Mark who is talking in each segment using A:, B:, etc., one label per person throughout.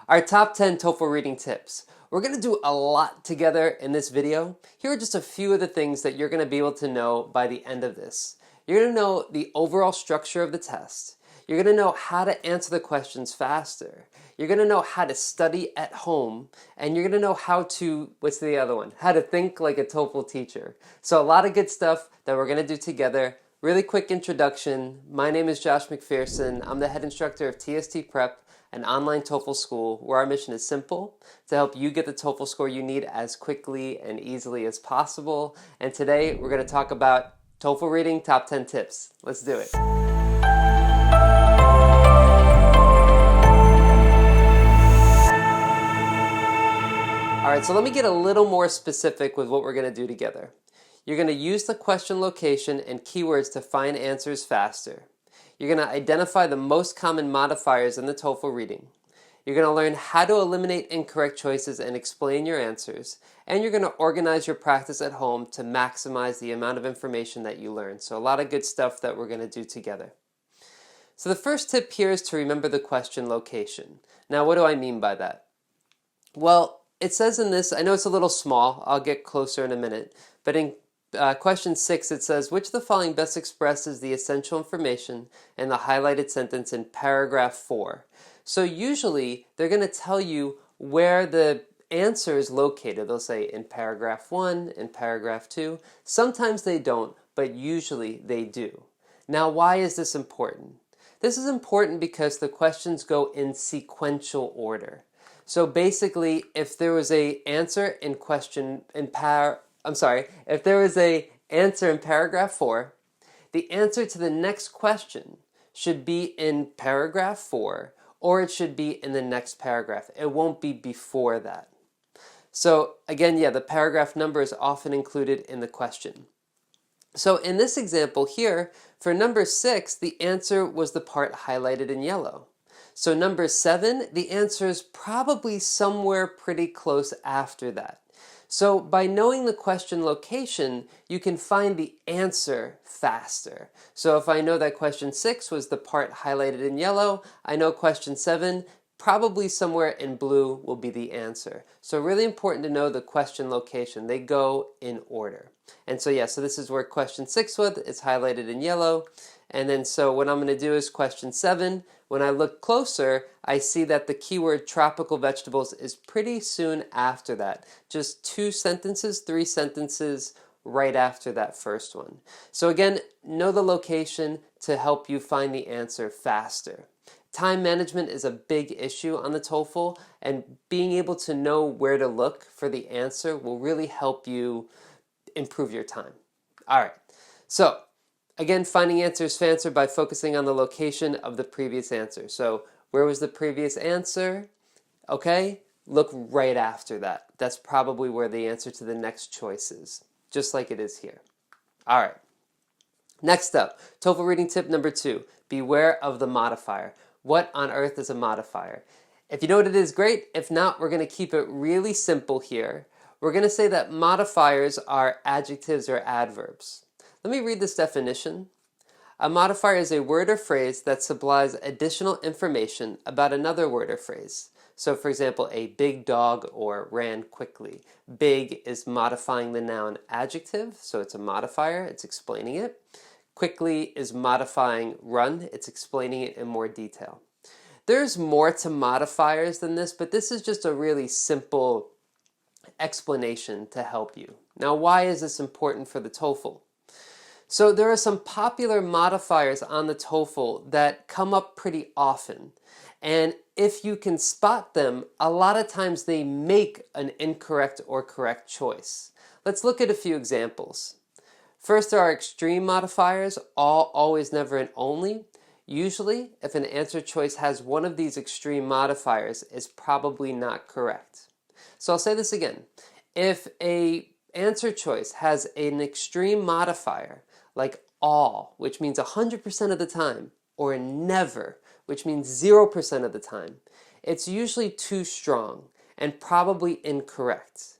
A: Our top 10 TOEFL reading tips. We're going to do a lot together in this video. Here are just a few of the things that you're going to be able to know by the end of this. You're going to know the overall structure of the test. You're going to know how to answer the questions faster. You're going to know how to study at home. And you're going to know how to, what's the other one? How to think like a TOEFL teacher. So a lot of good stuff that we're going to do together. Really quick introduction. My name is Josh McPherson. I'm the head instructor of TST Prep, an online TOEFL school where our mission is simple, to help you get the TOEFL score you need as quickly and easily as possible. And today we're going to talk about TOEFL reading top 10 tips. Let's do it. All right, so let me get a little more specific with what we're going to do together. You're going to use the question location and keywords to find answers faster. You're going to identify the most common modifiers in the TOEFL reading. You're going to learn how to eliminate incorrect choices and explain your answers. And you're going to organize your practice at home to maximize the amount of information that you learn. So a lot of good stuff that we're going to do together. So the first tip here is to remember the question location. Now, what do I mean by that? Well, it says in this, I know it's a little small, I'll get closer in a minute, but in question 6 it says, which of the following best expresses the essential information in the highlighted sentence in paragraph 4? So usually they're going to tell you where the answer is located. They'll say in paragraph 1, in paragraph 2. Sometimes they don't, but usually they do. Now, why is this important? This is important because the questions go in sequential order. So basically, if there was a answer in if there was a answer in paragraph 4, the answer to the next question should be in paragraph 4, or it should be in the next paragraph. It won't be before that. So again, yeah, the paragraph number is often included in the question. So in this example here, for number 6, the answer was the part highlighted in yellow. So number 7, the answer is probably somewhere pretty close after that. So by knowing the question location, you can find the answer faster. So if I know that question 6 was the part highlighted in yellow, I know question 7, probably somewhere in blue will be the answer. So really important to know the question location. They go in order. And so yeah, so this is where question 6 was. It's highlighted in yellow. And then so what I'm going to do is question 7. When I look closer, I see that the keyword tropical vegetables is pretty soon after that. Just 2 sentences, 3 sentences right after that first one. So again, know the location to help you find the answer faster. Time management is a big issue on the TOEFL, and being able to know where to look for the answer will really help you improve your time. All right, so again, finding answers faster by focusing on the location of the previous answer. So where was the previous answer? Okay, look right after that. That's probably where the answer to the next choice is, just like it is here. All right, next up, TOEFL reading tip number 2, beware of the modifier. What on earth is a modifier? If you know what it is, great. If not, we're going to keep it really simple here. We're going to say that modifiers are adjectives or adverbs. Let me read this definition. A modifier is a word or phrase that supplies additional information about another word or phrase. So for example, a big dog or ran quickly. Big is modifying the noun adjective, so it's a modifier, it's explaining it. Quickly is modifying run, it's explaining it in more detail. There's more to modifiers than this, but this is just a really simple explanation to help you. Now, why is this important for the TOEFL? So there are some popular modifiers on the TOEFL that come up pretty often. And if you can spot them, a lot of times they make an incorrect or correct choice. Let's look at a few examples. First, there are extreme modifiers, all, always, never, and only. Usually, if an answer choice has one of these extreme modifiers, it's probably not correct. So I'll say this again. If an answer choice has an extreme modifier, like all, which means 100% of the time, or never, which means 0% of the time, it's usually too strong and probably incorrect.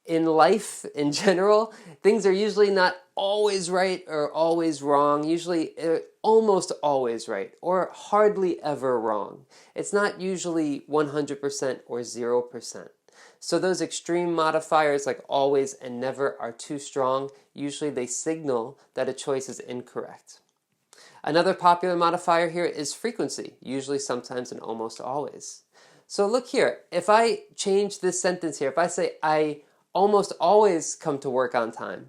A: in life in general, things are usually not always right or always wrong, usually almost always right or hardly ever wrong. It's not usually 100% or 0%. So those extreme modifiers like always and never are too strong. Usually they signal that a choice is incorrect. Another popular modifier here is frequency, usually, sometimes, and almost always. So look here, if I change this sentence here, if I say I almost always come to work on time,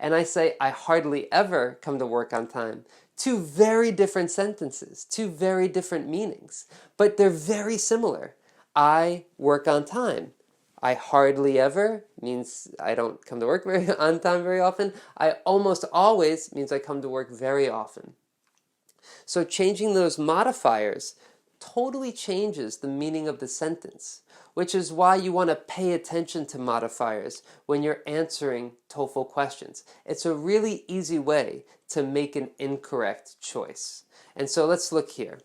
A: and I say I hardly ever come to work on time, two very different sentences, two very different meanings, but they're very similar. I work on time. I hardly ever means I don't come to work on time very often. I almost always means I come to work very often. So changing those modifiers totally changes the meaning of the sentence, which is why you want to pay attention to modifiers when you're answering TOEFL questions. It's a really easy way to make an incorrect choice. And so let's look here.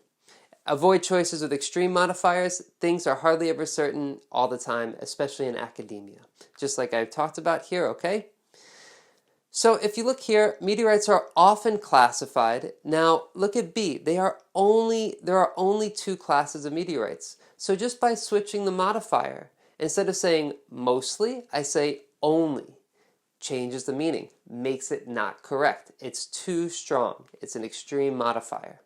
A: Avoid choices with extreme modifiers. Things are hardly ever certain all the time, especially in academia, just like I've talked about here, okay? So if you look here, meteorites are often classified. Now look at B. There are only two classes of meteorites. So just by switching the modifier, instead of saying mostly, I say only. Changes the meaning, makes it not correct. It's too strong. It's an extreme modifier.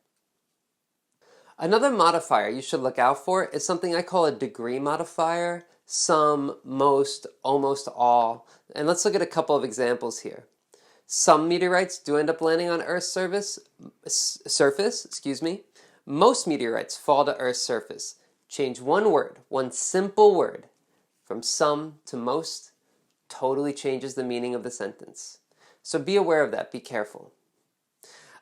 A: Another modifier you should look out for is something I call a degree modifier. Some, most, almost all. And let's look at a couple of examples here. Some meteorites do end up landing on Earth's surface. Most meteorites fall to Earth's surface. Change one word, one simple word, from some to most, totally changes the meaning of the sentence. So be aware of that, be careful.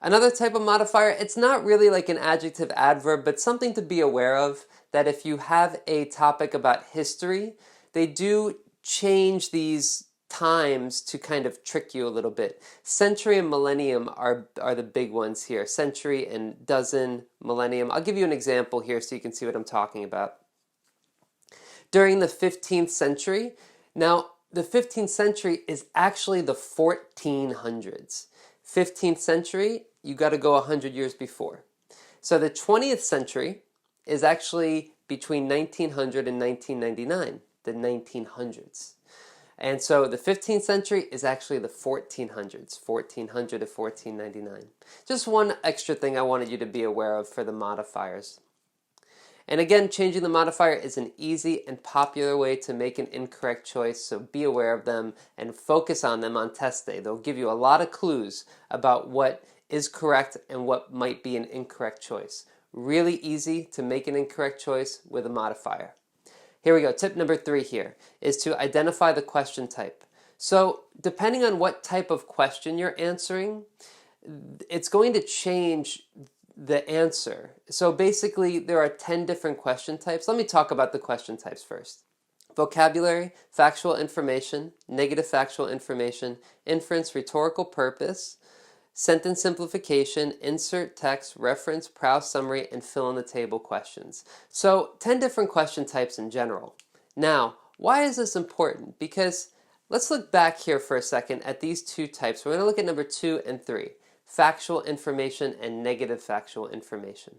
A: Another type of modifier, it's not really like an adjective adverb, but something to be aware of, that if you have a topic about history, they do change these times to kind of trick you a little bit. Century and millennium are the big ones here. Century and dozen, millennium. I'll give you an example here so you can see what I'm talking about. During the 15th century, now the 15th century is actually the 1400s. 15th century, you got to go 100 years before. So the 20th century is actually between 1900 and 1999, the 1900s. And so the 15th century is actually the 1400s, 1400 to 1499. Just one extra thing I wanted you to be aware of for the modifiers. And again, changing the modifier is an easy and popular way to make an incorrect choice, so be aware of them and focus on them on test day. They'll give you a lot of clues about what is correct and what might be an incorrect choice. Really easy to make an incorrect choice with a modifier. Here we go. Tip number 3 here is to identify the question type. So depending on what type of question you're answering, it's going to change the answer. So basically there are 10 different question types. Let me talk about the question types first. Vocabulary, factual information, negative factual information, inference, rhetorical purpose, sentence simplification, insert text, reference, browse summary, and fill in the table questions. So 10 different question types in general. Now, why is this important? Because let's look back here for a second at these two types. We're going to look at number 2 and 3, factual information and negative factual information.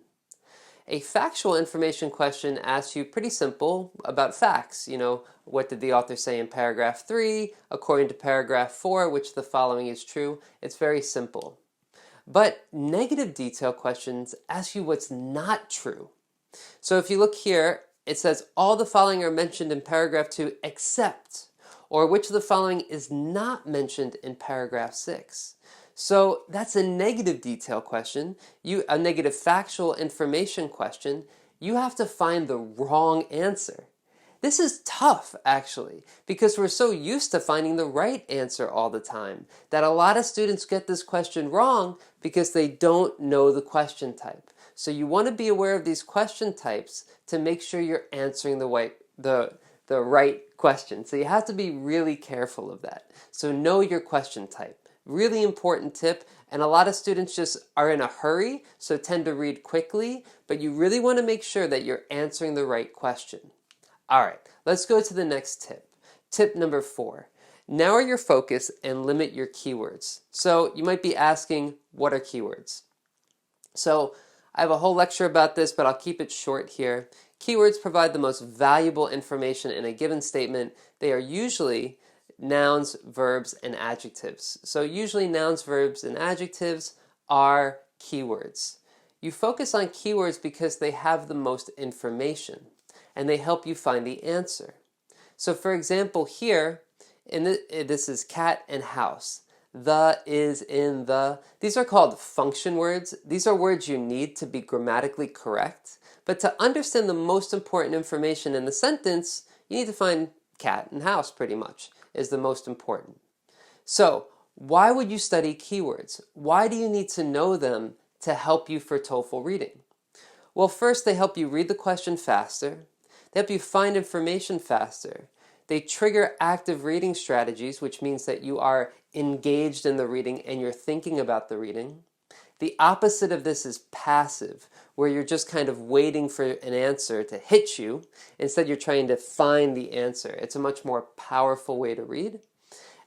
A: A factual information question asks you pretty simple about facts. You know, what did the author say in paragraph 3? According to paragraph 4, which the following is true. It's very simple. But negative detail questions ask you what's not true. So if you look here, it says all the following are mentioned in paragraph 2 except, or which of the following is not mentioned in paragraph 6. So that's a negative detail question, a negative factual information question. You have to find the wrong answer. This is tough, actually, because we're so used to finding the right answer all the time that a lot of students get this question wrong because they don't know the question type. So you want to be aware of these question types to make sure you're answering the right question. So you have to be really careful of that. So know your question type. Really important tip, and a lot of students just are in a hurry, so tend to read quickly, but you really want to make sure that you're answering the right question. All right, let's go to the next tip. Tip number 4. Narrow your focus and limit your keywords. So you might be asking, what are keywords? So I have a whole lecture about this, but I'll keep it short here. Keywords provide the most valuable information in a given statement. They are usually nouns, verbs, and adjectives. So usually nouns, verbs, and adjectives are keywords. You focus on keywords because they have the most information and they help you find the answer. So for example here, this is cat and house. The, is, in, the. These are called function words. These are words you need to be grammatically correct. But to understand the most important information in the sentence, you need to find cat and house pretty much is the most important. So why would you study keywords? Why do you need to know them to help you for TOEFL reading? Well, first they help you read the question faster. They help you find information faster. They trigger active reading strategies, which means that you are engaged in the reading and you're thinking about the reading. The opposite of this is passive, where you're just kind of waiting for an answer to hit you. Instead, you're trying to find the answer. It's a much more powerful way to read.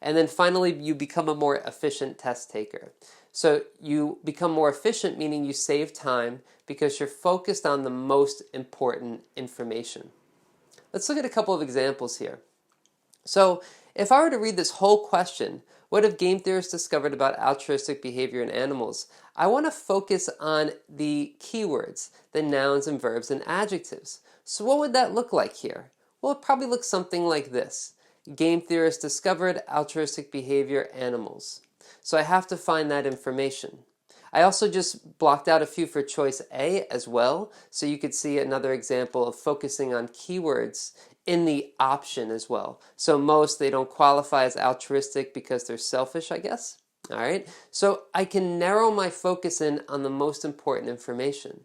A: And then finally, you become a more efficient test taker. So you become more efficient, meaning you save time because you're focused on the most important information. Let's look at a couple of examples here. So if I were to read this whole question, what have game theorists discovered about altruistic behavior in animals? I want to focus on the keywords, the nouns and verbs and adjectives. So what would that look like here? Well, it probably looks something like this. Game theorists discovered altruistic behavior animals. So I have to find that information. I also just blocked out a few for choice A as well, so you could see another example of focusing on keywords in the option as well. So most, they don't qualify as altruistic because they're selfish, I guess. All right, so I can narrow my focus in on the most important information.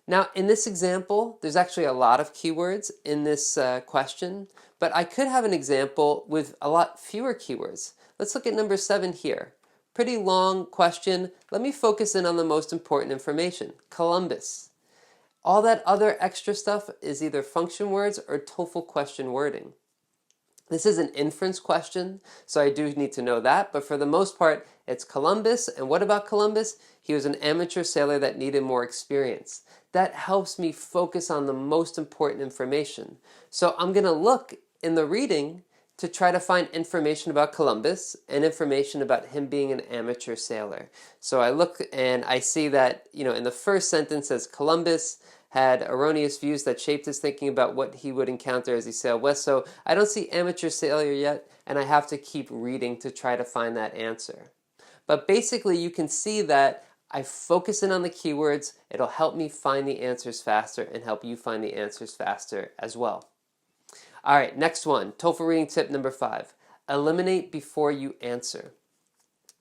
A: Now, in this example, there's actually a lot of keywords in this question, but I could have an example with a lot fewer keywords. Let's look at number 7 here. Pretty long question. Let me focus in on the most important information. Columbus. All that other extra stuff is either function words or TOEFL question wording. This is an inference question, so I do need to know that, but for the most part, it's Columbus. And what about Columbus? He was an amateur sailor that needed more experience. That helps me focus on the most important information. So I'm going to look in the reading to try to find information about Columbus and information about him being an amateur sailor. So I look and I see that, in the first sentence it says Columbus had erroneous views that shaped his thinking about what he would encounter as he sailed west. So I don't see amateur sailor yet, and I have to keep reading to try to find that answer. But basically you can see that I focus in on the keywords. It'll help me find the answers faster and help you find the answers faster as well. All right, next one, TOEFL reading tip number 5. Eliminate before you answer.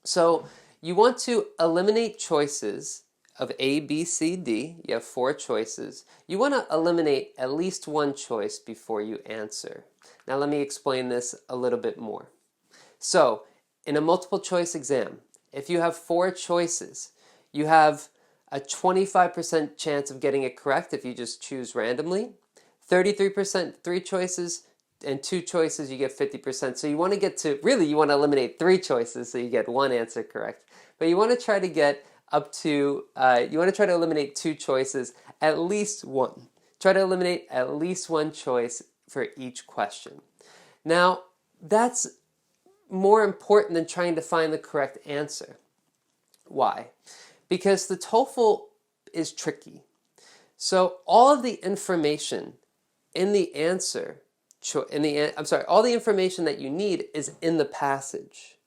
A: So you want to eliminate choices of A, B, C, D. You have 4 choices. You want to eliminate at least one choice before you answer. Now let me explain this a little bit more. So in a multiple choice exam, if you have 4 choices, you have a 25% chance of getting it correct if you just choose randomly. 33%, 3 choices, and 2 choices, you get 50%. So you want to get to, really you want to eliminate 3 choices so you get 1 answer correct. But you want to try to get up to, you want to try to eliminate 2 choices, at least 1. Try to eliminate at least 1 choice for each question. Now, that's more important than trying to find the correct answer. Why? Because the TOEFL is tricky. So all of the information in the answer, all the information that you need is in the passage.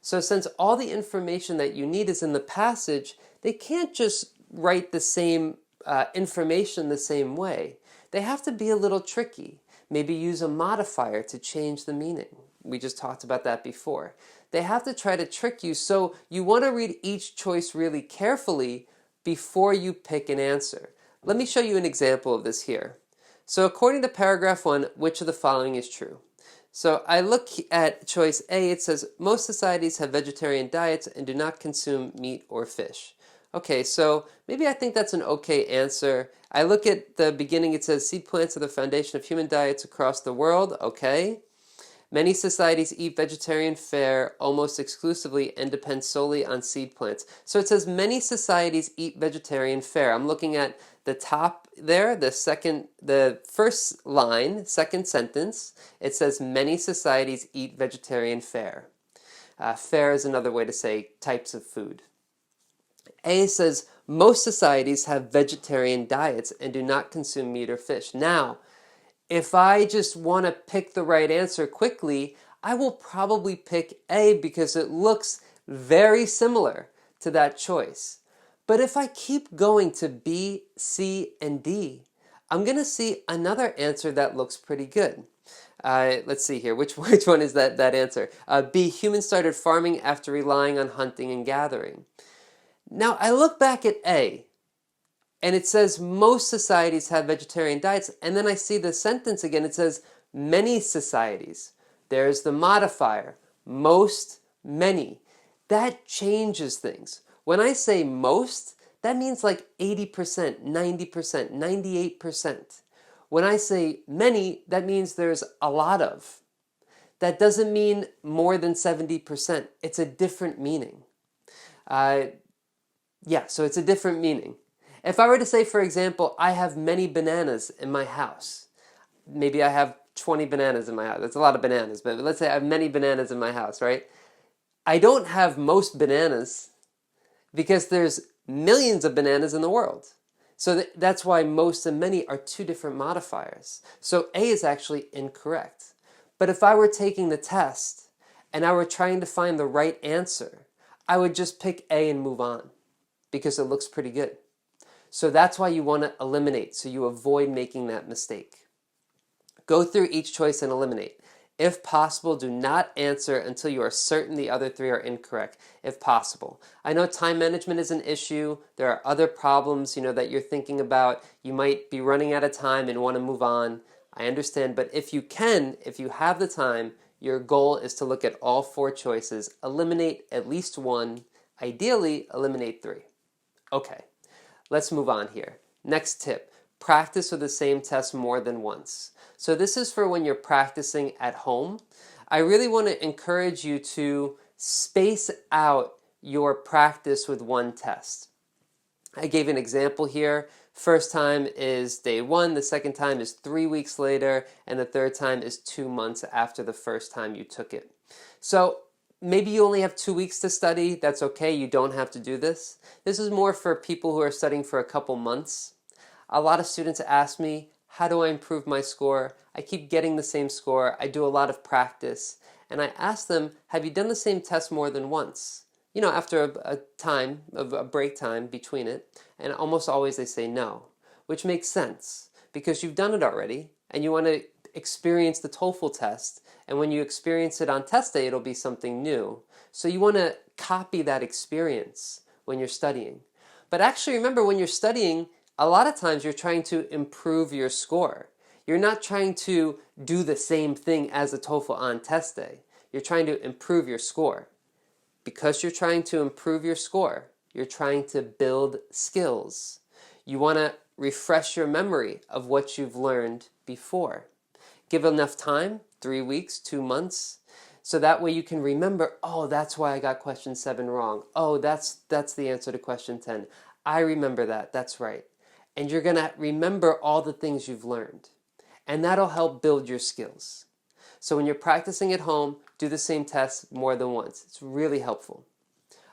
A: So since all the information that you need is in the passage, they can't just write the same information the same way. They have to be a little tricky. Maybe use a modifier to change the meaning. We just talked about that before. They have to try to trick you, so you want to read each choice really carefully before you pick an answer. Let me show you an example of this here. So according to paragraph 1, which of the following is true? So I look at choice A, it says, most societies have vegetarian diets and do not consume meat or fish. Okay, so maybe I think that's an okay answer. I look at the beginning, it says, seed plants are the foundation of human diets across the world. Okay. Many societies eat vegetarian fare almost exclusively and depend solely on seed plants. So it says many societies eat vegetarian fare. I'm looking at the top there, the first line, second sentence. It says many societies eat vegetarian fare. Fare is another way to say types of food. A says most societies have vegetarian diets and do not consume meat or fish. Now, if I just want to pick the right answer quickly, I will probably pick A because it looks very similar to that choice. But if I keep going to B, C, and D, I'm going to see another answer that looks pretty good. Let's see here. Which one is that answer? B, humans started farming after relying on hunting and gathering. Now, I look back at A, and it says most societies have vegetarian diets, and then I see the sentence again. It says many societies. There's the modifier, most, many. That changes things. When I say most, that means like 80%, 90%, 98%. When I say many, that means there's a lot of. That doesn't mean more than 70%. It's a different meaning. So it's a different meaning. If I were to say, for example, I have many bananas in my house. Maybe I have 20 bananas in my house. That's a lot of bananas, but let's say I have many bananas in my house, right? I don't have most bananas because there's millions of bananas in the world. So that's why most and many are two different modifiers. So A is actually incorrect. But if I were taking the test and I were trying to find the right answer, I would just pick A and move on because it looks pretty good. So that's why you want to eliminate, so you avoid making that mistake. Go through each choice and eliminate. If possible, do not answer until you are certain the other three are incorrect, if possible. I know time management is an issue. There are other problems, that you're thinking about. You might be running out of time and want to move on. I understand, but if you have the time, your goal is to look at all four choices, eliminate at least one, ideally eliminate three. Okay. Let's move on here. Next tip, practice with the same test more than once. So this is for when you're practicing at home. I really want to encourage you to space out your practice with one test. I gave an example here. First time is day 1, the second time is 3 weeks later, and the third time is 2 months after the first time you took it. So maybe you only have 2 weeks to study. That's okay. You don't have to do this. This is more for people who are studying for a couple months. A lot of students ask me, how do I improve my score? I keep getting the same score. I do a lot of practice. And I ask them, have you done the same test more than once? After a break time between it. And almost always they say no, which makes sense because you've done it already and you want to experience the TOEFL test. And when you experience it on test day, it'll be something new. So you want to copy that experience when you're studying. But actually remember, when you're studying, a lot of times you're trying to improve your score. You're not trying to do the same thing as the TOEFL on test day. You're trying to improve your score. Because you're trying to improve your score, you're trying to build skills. You want to refresh your memory of what you've learned before. Give enough time, 3 weeks, 2 months, so that way you can remember, oh, that's why I got question 7 wrong. Oh, that's the answer to question 10. I remember that, that's right. And you're going to remember all the things you've learned. And that'll help build your skills. So when you're practicing at home, do the same test more than once. It's really helpful.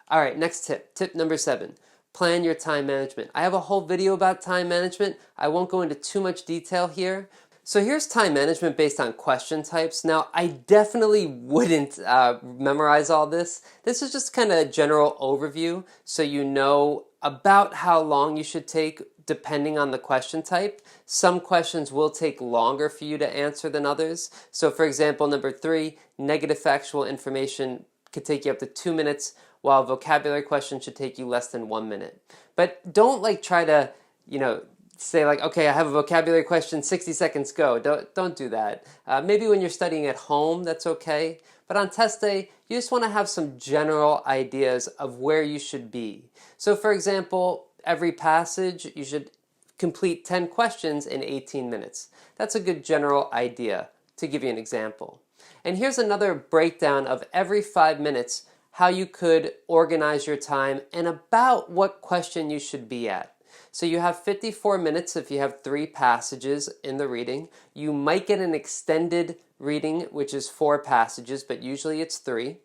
A: All right, next tip. Tip number 7. Plan your time management. I have a whole video about time management. I won't go into too much detail here. So here's time management based on question types. Now, I definitely wouldn't memorize all this. This is just kind of a general overview so you know about how long you should take depending on the question type. Some questions will take longer for you to answer than others. So for example, number 3, negative factual information could take you up to 2 minutes, while a vocabulary question should take you less than 1 minute. But don't try to, say okay, I have a vocabulary question, 60 seconds, go. Don't do that. Maybe when you're studying at home, that's okay. But on test day, you just want to have some general ideas of where you should be. So for example, every passage, you should complete 10 questions in 18 minutes. That's a good general idea, to give you an example. And here's another breakdown of every 5 minutes how you could organize your time and about what question you should be at. So you have 54 minutes if you have 3 passages in the reading. You might get an extended reading, which is 4 passages, but usually it's 3.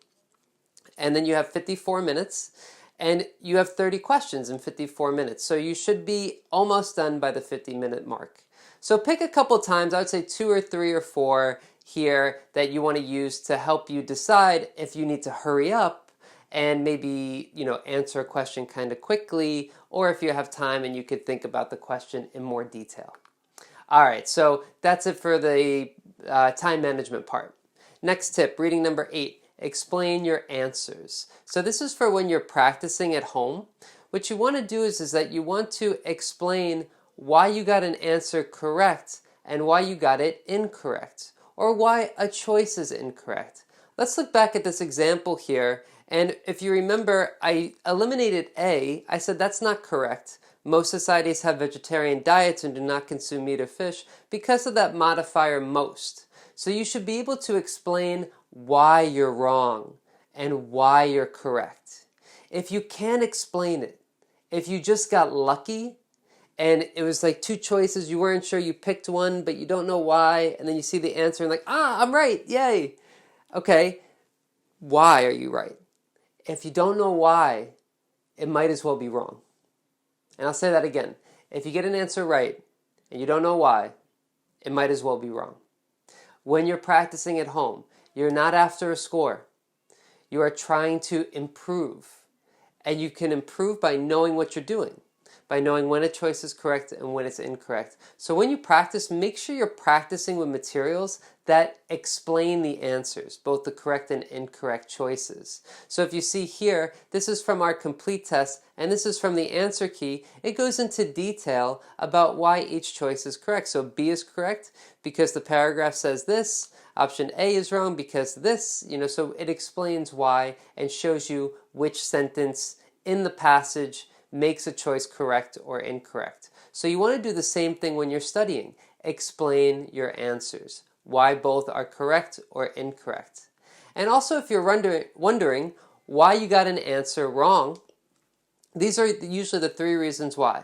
A: And then you have 54 minutes, and you have 30 questions in 54 minutes. So you should be almost done by the 50-minute mark. So pick a couple times, I would say 2 or 3 or 4 here that you want to use to help you decide if you need to hurry up and maybe, answer a question kind of quickly, or if you have time and you could think about the question in more detail. All right, so that's it for the time management part. Next tip, reading number 8, explain your answers. So this is for when you're practicing at home. What you want to do is that you want to explain why you got an answer correct and why you got it incorrect, or why a choice is incorrect. Let's look back at this example here. And if you remember, I eliminated A. I said that's not correct. Most societies have vegetarian diets and do not consume meat or fish because of that modifier most. So you should be able to explain why you're wrong and why you're correct. If you can't explain it, if you just got lucky and it was like 2 choices, you weren't sure, you picked one, but you don't know why, and then you see the answer and like, I'm right, yay. Okay, why are you right? If you don't know why, it might as well be wrong. And I'll say that again. If you get an answer right and you don't know why, it might as well be wrong. When you're practicing at home, you're not after a score. You are trying to improve. And you can improve by knowing what you're doing, by knowing when a choice is correct and when it's incorrect. So when you practice, make sure you're practicing with materials that explain the answers, both the correct and incorrect choices. So if you see here, this is from our complete test, and this is from the answer key. It goes into detail about why each choice is correct. So B is correct because the paragraph says this. Option A is wrong because this, so it explains why and shows you which sentence in the passage makes a choice correct or incorrect. So you want to do the same thing when you're studying. Explain your answers, why both are correct or incorrect. And also if you're wondering why you got an answer wrong, these are usually the 3 reasons why.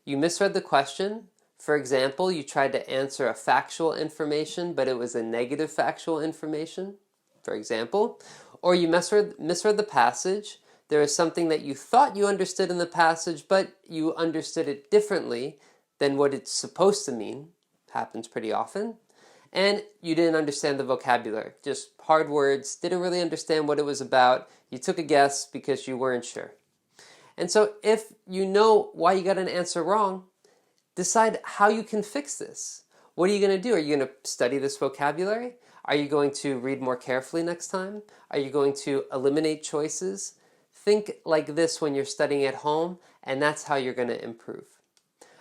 A: You misread the question. For example, you tried to answer a factual information, but it was a negative factual information, for example. Or you misread the passage. There is something that you thought you understood in the passage, but you understood it differently than what it's supposed to mean. Happens pretty often. And you didn't understand the vocabulary. Just hard words, didn't really understand what it was about. You took a guess because you weren't sure. And so if you know why you got an answer wrong, decide how you can fix this. What are you going to do? Are you going to study this vocabulary? Are you going to read more carefully next time? Are you going to eliminate choices? Think like this when you're studying at home, and that's how you're going to improve.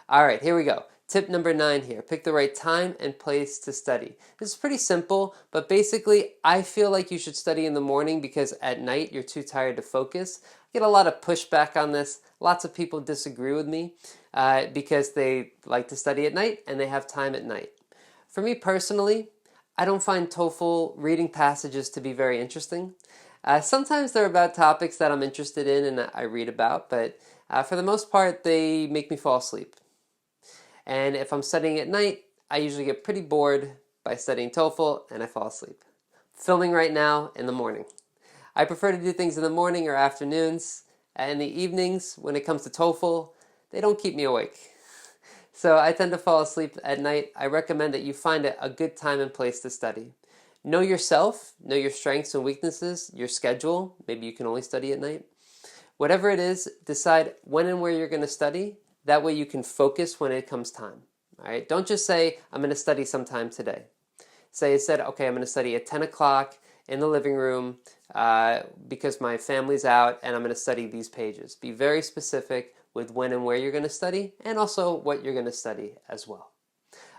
A: All right, here we go. Tip number 9 here. Pick the right time and place to study. This is pretty simple, but basically I feel like you should study in the morning because at night you're too tired to focus. I get a lot of pushback on this. Lots of people disagree with me because they like to study at night and they have time at night. For me personally, I don't find TOEFL reading passages to be very interesting. Sometimes they're about topics that I'm interested in and I read about, but for the most part, they make me fall asleep. And if I'm studying at night, I usually get pretty bored by studying TOEFL and I fall asleep. Filming right now in the morning. I prefer to do things in the morning or afternoons. In the evenings, when it comes to TOEFL, they don't keep me awake. So I tend to fall asleep at night. I recommend that you find a good time and place to study. Know yourself, know your strengths and weaknesses, your schedule. Maybe you can only study at night. Whatever it is, decide when and where you're going to study. That way you can focus when it comes time. All right? Don't just say, I'm going to study sometime today. Say instead, okay, I'm going to study at 10 o'clock in the living room because my family's out and I'm going to study these pages. Be very specific with when and where you're going to study and also what you're going to study as well.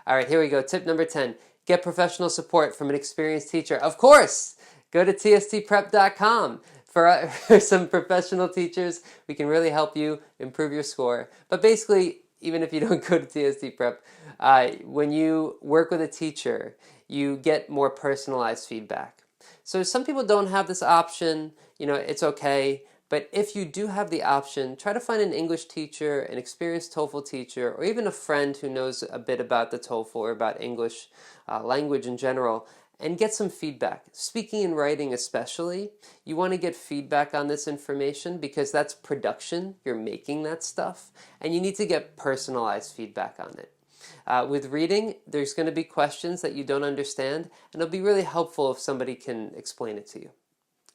A: All right, here we go. Tip number 10. Get professional support from an experienced teacher. Of course, go to tstprep.com. For some professional teachers, we can really help you improve your score. But basically, even if you don't go to TST Prep, When you work with a teacher, you get more personalized feedback. So some people don't have this option, it's okay. But if you do have the option, try to find an English teacher, an experienced TOEFL teacher, or even a friend who knows a bit about the TOEFL or about English language in general, and get some feedback. Speaking and writing especially, you want to get feedback on this information because that's production. You're making that stuff, and you need to get personalized feedback on it. With reading, there's going to be questions that you don't understand, and it'll be really helpful if somebody can explain it to you.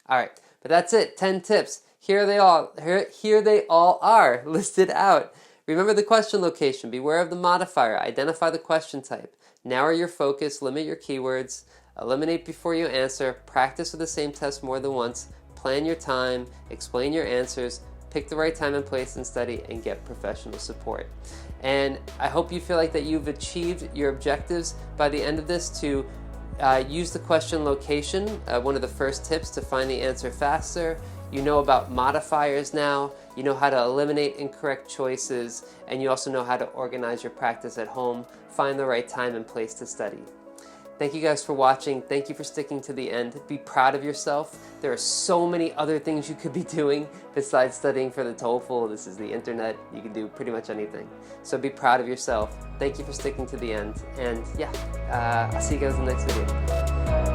A: All right, but that's it. 10 tips. Here they all are listed out. Remember the question location. Beware of the modifier. Identify the question type. Narrow your focus. Limit your keywords. Eliminate before you answer. Practice with the same test more than once. Plan your time. Explain your answers. Pick the right time and place and study, and get professional support. And I hope you feel like that you've achieved your objectives by the end of this to use the question location, one of the first tips to find the answer faster. You know about modifiers now, you know how to eliminate incorrect choices, and you also know how to organize your practice at home, find the right time and place to study. Thank you guys for watching. Thank you for sticking to the end. Be proud of yourself. There are so many other things you could be doing besides studying for the TOEFL. This is the internet. You can do pretty much anything. So be proud of yourself. Thank you for sticking to the end. And yeah, I'll see you guys in the next video.